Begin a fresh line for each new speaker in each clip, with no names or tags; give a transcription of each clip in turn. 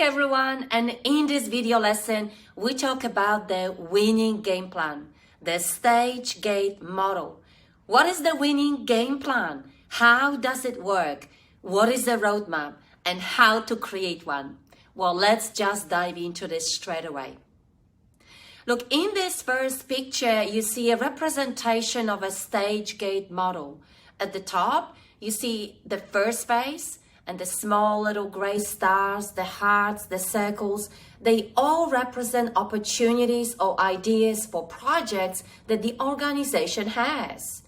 everyone, and in this video lesson we talk about the winning game plan, the stage gate model. What is the winning game plan? How does it work? What is the roadmap and how to create one? Well, let's just dive into this straight away. Look, in this first picture you see a representation of a stage gate model. At the top you see the first phase, and the small little gray stars, the hearts, the circles, they all represent opportunities or ideas for projects that the organization has.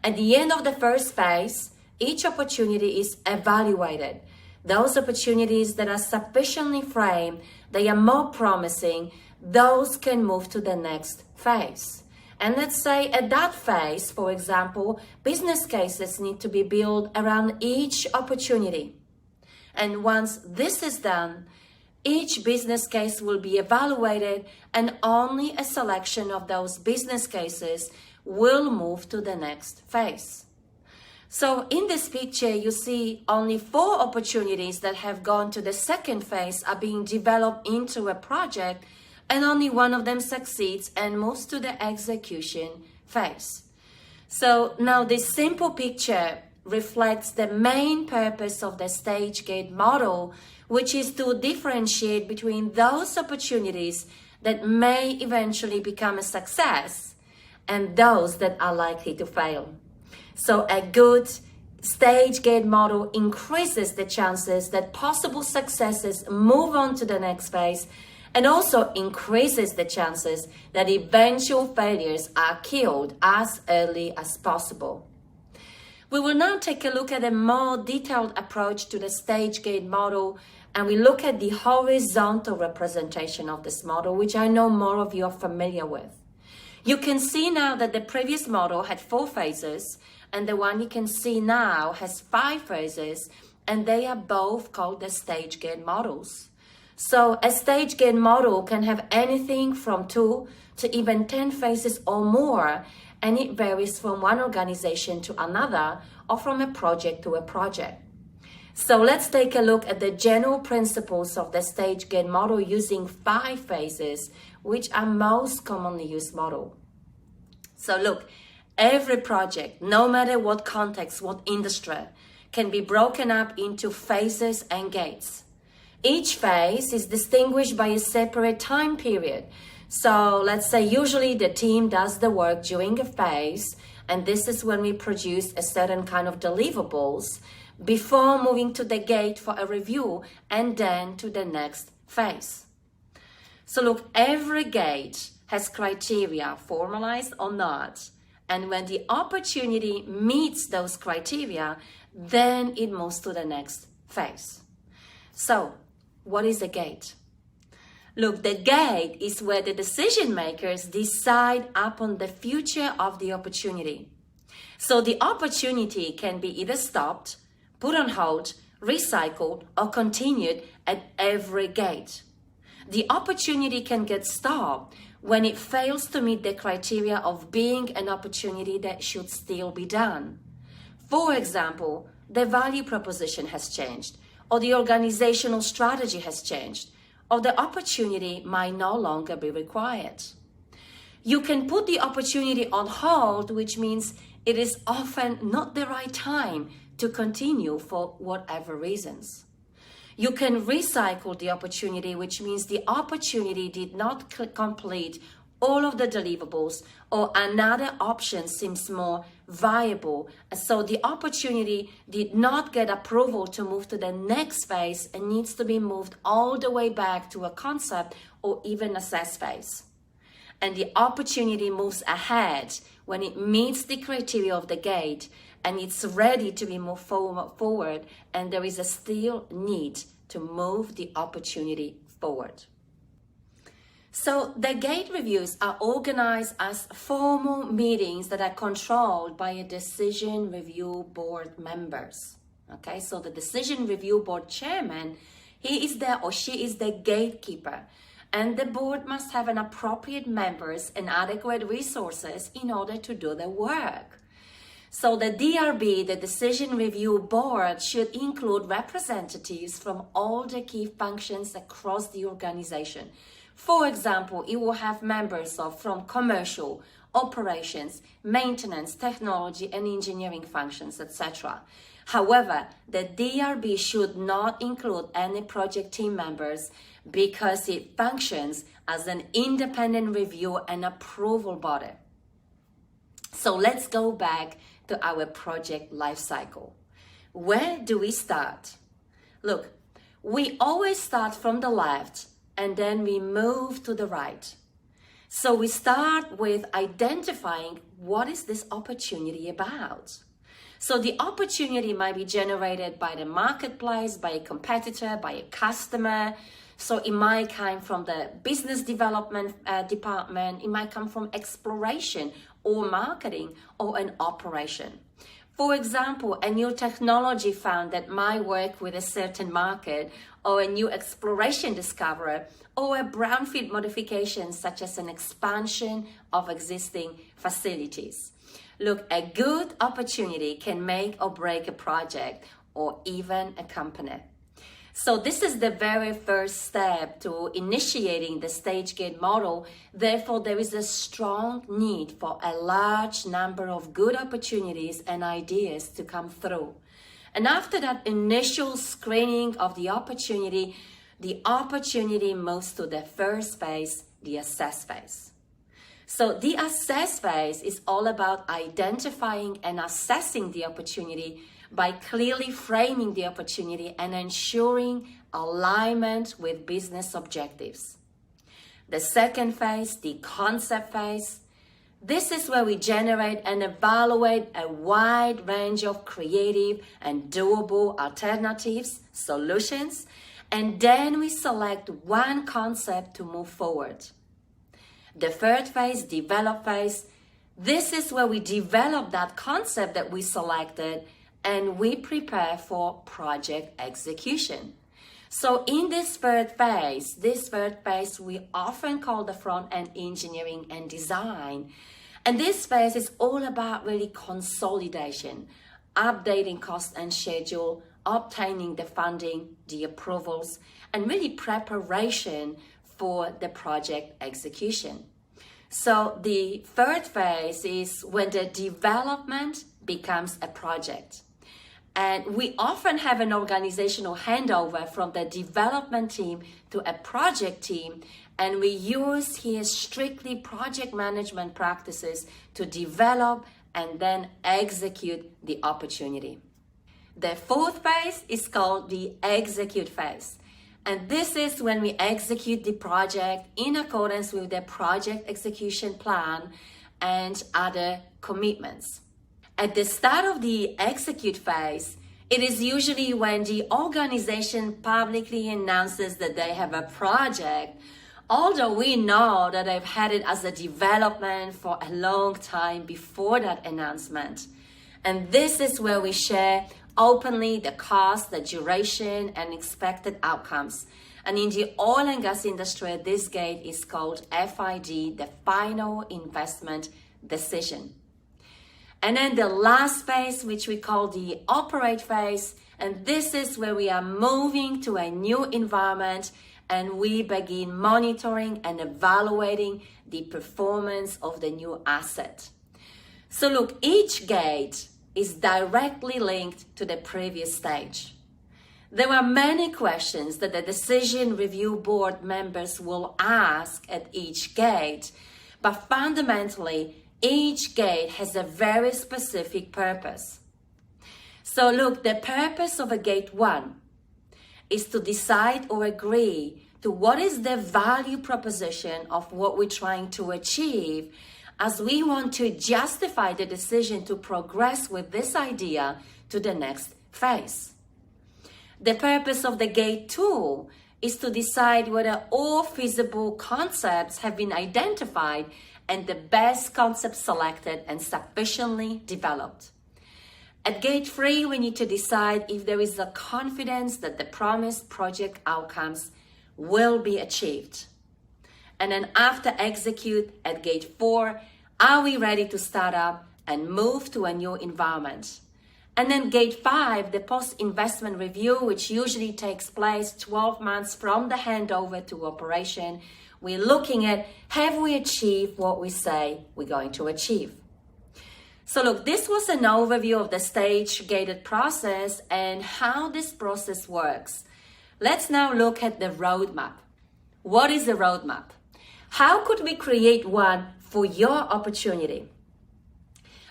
At the end of the first phase, each opportunity is evaluated. Those opportunities that are sufficiently framed, they are more promising, those can move to the next phase. And let's say at that phase, for example, business cases need to be built around each opportunity. And once this is done, each business case will be evaluated and only a selection of those business cases will move to the next phase. So in this picture, you see only 4 opportunities that have gone to the second phase are being developed into a project, and only one of them succeeds and moves to the execution phase. So now this simple picture reflects the main purpose of the stage gate model, which is to differentiate between those opportunities that may eventually become a success and those that are likely to fail. So a good stage gate model increases the chances that possible successes move on to the next phase, and also increases the chances that eventual failures are killed as early as possible. We will now take a look at a more detailed approach to the stage gate model, and we look at the horizontal representation of this model, which I know more of you are familiar with. You can see now that the previous model had 4 phases, and the one you can see now has 5 phases, and they are both called the stage gate models. So a stage gate model can have anything from 2 to even 10 phases or more, and it varies from one organization to another or from a project to a project. So let's take a look at the general principles of the stage gate model using 5 phases, which are most commonly used model. So look, every project, no matter what context, what industry, can be broken up into phases and gates. Each phase is distinguished by a separate time period. So let's say usually the team does the work during a phase, and this is when we produce a certain kind of deliverables before moving to the gate for a review and then to the next phase. So look, every gate has criteria, formalized or not, and when the opportunity meets those criteria, then it moves to the next phase. So what is a gate? Look, the gate is where the decision makers decide upon the future of the opportunity. So the opportunity can be either stopped, put on hold, recycled, or continued at every gate. The opportunity can get stopped when it fails to meet the criteria of being an opportunity that should still be done. For example, the value proposition has changed, or the organizational strategy has changed, or the opportunity might no longer be required. You can put the opportunity on hold, which means it is often not the right time to continue for whatever reasons. You can recycle the opportunity, which means the opportunity did not complete all of the deliverables, or another option seems more viable. So the opportunity did not get approval to move to the next phase and needs to be moved all the way back to a concept or even assess phase. And the opportunity moves ahead when it meets the criteria of the gate and it's ready to be moved forward, and there is a still need to move the opportunity forward. So the gate reviews are organized as formal meetings that are controlled by a decision review board members. Okay, so the decision review board chairman, he is there or she is the gatekeeper, and the board must have an appropriate members and adequate resources in order to do the work. So the DRB, the Decision Review Board, should include representatives from all the key functions across the organization. For example, it will have members from commercial, operations, maintenance, technology, and engineering functions, etc. However, the DRB should not include any project team members because it functions as an independent review and approval body. So let's go back to our project lifecycle. Where do we start? Look, we always start from the left and then we move to the right. So we start with identifying what is this opportunity about. So the opportunity might be generated by the marketplace, by a competitor, by a customer. So it might come from the business development department. It might come from exploration or marketing or an operation. For example, a new technology found that might work with a certain market, or a new exploration discovery, or a brownfield modification such as an expansion of existing facilities. Look, a good opportunity can make or break a project or even a company. So this is the very first step to initiating the stage gate model. Therefore, there is a strong need for a large number of good opportunities and ideas to come through. And after that initial screening of the opportunity moves to the first phase, the assess phase. So the assess phase is all about identifying and assessing the opportunity by clearly framing the opportunity and ensuring alignment with business objectives. The second phase, the concept phase, this is where we generate and evaluate a wide range of creative and doable alternatives, solutions, and then we select one concept to move forward. The third phase, develop phase, this is where we develop that concept that we selected and we prepare for project execution. So in this third phase we often call the front-end engineering and design. And this phase is all about really consolidation, updating cost and schedule, obtaining the funding, the approvals, and really preparation for the project execution. So the third phase is when the development becomes a project. And we often have an organizational handover from the development team to a project team, and we use here strictly project management practices to develop and then execute the opportunity. The fourth phase is called the execute phase. And this is when we execute the project in accordance with the project execution plan and other commitments. At the start of the execute phase, it is usually when the organization publicly announces that they have a project, although we know that they've had it as a development for a long time before that announcement. And this is where we share openly the cost, the duration, and expected outcomes. And in the oil and gas industry, this gate is called FID, the final investment decision. And then the last phase, which we call the operate phase, and this is where we are moving to a new environment and we begin monitoring and evaluating the performance of the new asset. So look, each gate is directly linked to the previous stage. There are many questions that the Decision Review Board members will ask at each gate, but fundamentally, each gate has a very specific purpose. So look, the purpose of a gate 1 is to decide or agree to what is the value proposition of what we're trying to achieve, as we want to justify the decision to progress with this idea to the next phase. The purpose of the gate 2 is to decide whether all feasible concepts have been identified and the best concept selected and sufficiently developed. At gate 3, we need to decide if there is a confidence that the promised project outcomes will be achieved. And then after execute at gate 4, are we ready to start up and move to a new environment. And then gate 5, the post-investment review, which usually takes place 12 months from the handover to operation. We're looking at, have we achieved what we say we're going to achieve? So look, this was an overview of the stage-gated process and how this process works. Let's now look at the roadmap. What is a roadmap? How could we create one for your opportunity?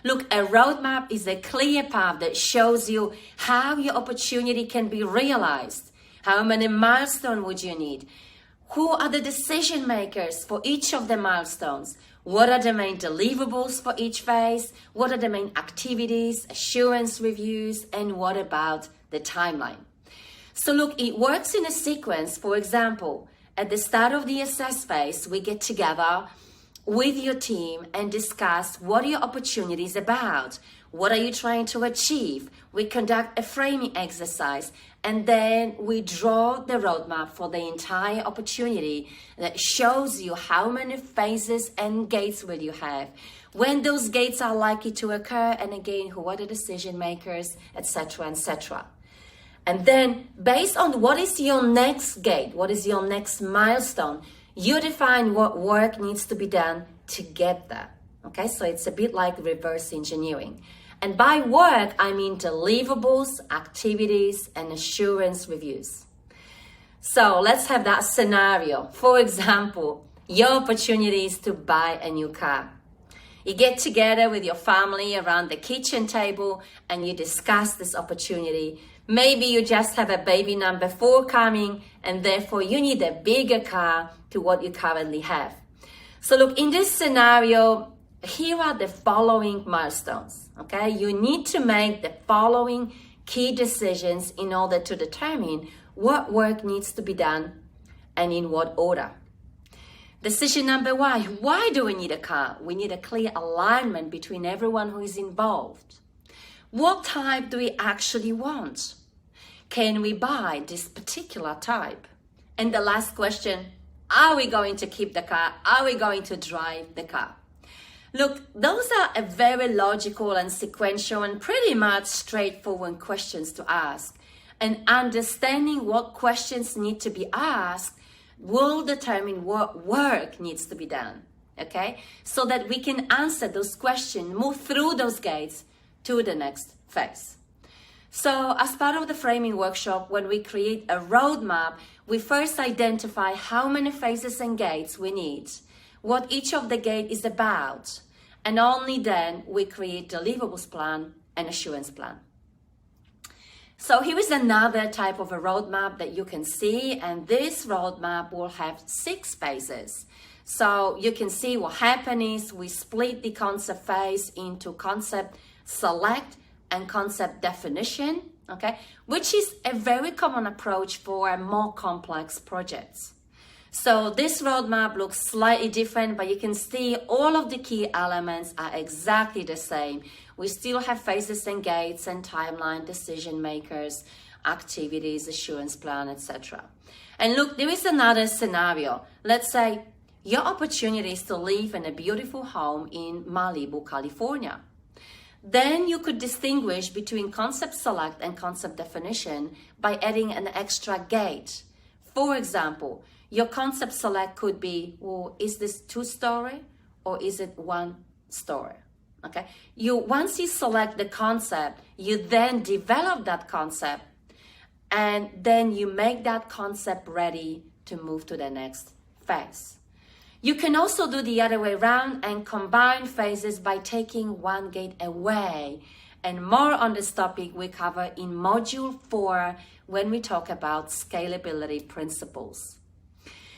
Look, a roadmap is a clear path that shows you how your opportunity can be realized. How many milestones would you need? Who are the decision makers for each of the milestones? What are the main deliverables for each phase? What are the main activities, assurance reviews, and what about the timeline? So look, it works in a sequence. For example, at the start of the assess phase, we get together with your team and discuss what your opportunity is about. What are you trying to achieve? We conduct a framing exercise, and then we draw the roadmap for the entire opportunity that shows you how many phases and gates will you have, when those gates are likely to occur, and again, who are the decision makers, etc., etc. And then, based on what is your next gate, what is your next milestone, you define what work needs to be done to get there. Okay, so it's a bit like reverse engineering. And by work, I mean deliverables, activities, and assurance reviews. So let's have that scenario. For example, your opportunity is to buy a new car. You get together with your family around the kitchen table and you discuss this opportunity. Maybe you just have a baby number 4 coming and therefore you need a bigger car to what you currently have. So look, in this scenario, here are the following milestones, okay? You need to make the following key decisions in order to determine what work needs to be done and in what order. Decision number 1, why do we need a car? We need a clear alignment between everyone who is involved. What type do we actually want? Can we buy this particular type? And the last question, are we going to keep the car? Are we going to drive the car? Look, those are a very logical and sequential and pretty much straightforward questions to ask. And understanding what questions need to be asked will determine what work needs to be done, okay? So that we can answer those questions, move through those gates to the next phase. So as part of the framing workshop, when we create a roadmap, we first identify how many phases and gates we need, what each of the gate is about, and only then we create deliverables plan and assurance plan. So here is another type of a roadmap that you can see, and this roadmap will have 6 phases. So you can see what happens is we split the concept phase into concept select and concept definition, okay, which is a very common approach for more complex projects. So this roadmap looks slightly different, but you can see all of the key elements are exactly the same. We still have phases and gates and timeline, decision makers, activities, assurance plan, etc. And look, there is another scenario. Let's say your opportunity is to live in a beautiful home in Malibu, California. Then you could distinguish between concept select and concept definition by adding an extra gate. For example, your concept select could be, well, is this 2-story or is it 1-story? Okay. Once you select the concept, you then develop that concept and then you make that concept ready to move to the next phase. You can also do the other way around and combine phases by taking one gate away. And more on this topic we cover in module 4 when we talk about scalability principles.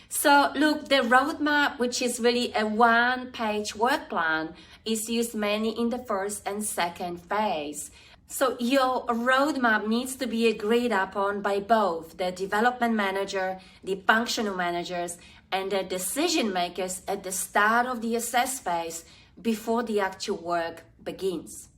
So look, the roadmap, which is really a 1-page work plan, is used mainly in the first and second phase. So your roadmap needs to be agreed upon by both the development manager, the functional managers, and the decision makers at the start of the assess phase before the actual work begins.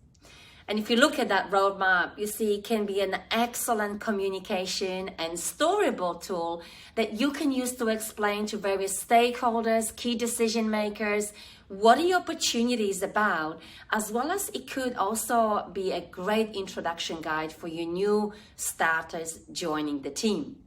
And if you look at that roadmap, you see it can be an excellent communication and storyboard tool that you can use to explain to various stakeholders, key decision makers, what the opportunity is about, as well as it could also be a great introduction guide for your new starters joining the team.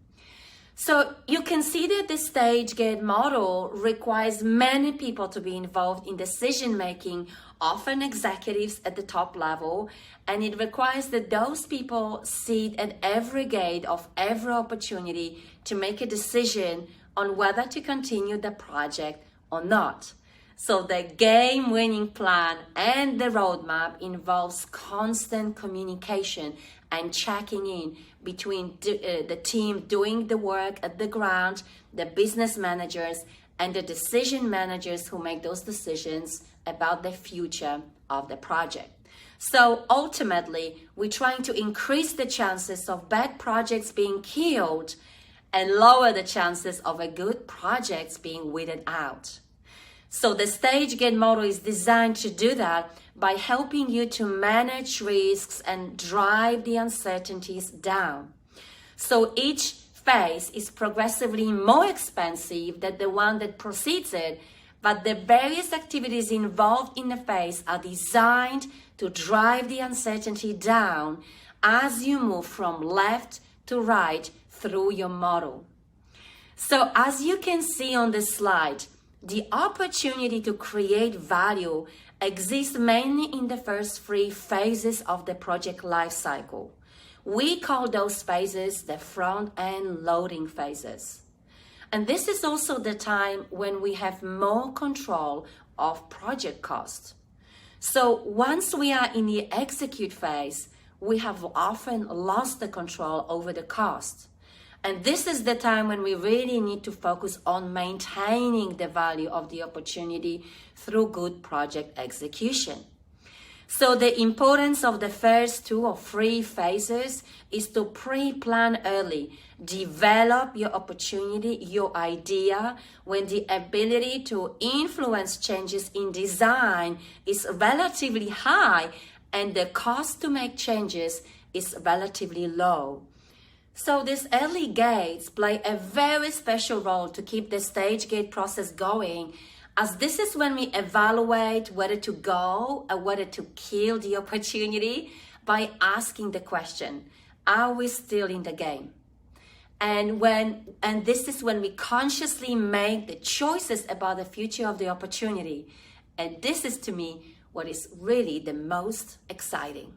So you can see that the stage gate model requires many people to be involved in decision making, often executives at the top level, and it requires that those people sit at every gate of every opportunity to make a decision on whether to continue the project or not. So the game winning plan and the roadmap involves constant communication and checking in between the team doing the work at the ground, the business managers, and the decision managers who make those decisions about the future of the project. So ultimately, we're trying to increase the chances of bad projects being killed and lower the chances of a good projects being weeded out. So the stage gate model is designed to do that by helping you to manage risks and drive the uncertainties down. So each phase is progressively more expensive than the one that precedes it, but the various activities involved in the phase are designed to drive the uncertainty down as you move from left to right through your model. So as you can see on this slide, the opportunity to create value exists mainly in the first 3 phases of the project lifecycle. We call those phases the front-end loading phases. And this is also the time when we have more control of project cost. So once we are in the execute phase, we have often lost the control over the cost. And this is the time when we really need to focus on maintaining the value of the opportunity through good project execution. So the importance of the first 2 or 3 phases is to pre-plan early, develop your opportunity, your idea, when the ability to influence changes in design is relatively high and the cost to make changes is relatively low. So these early gates play a very special role to keep the stage gate process going, as this is when we evaluate whether to go or whether to kill the opportunity by asking the question, are we still in the game? And this is when we consciously make the choices about the future of the opportunity. And this is, to me, what is really the most exciting.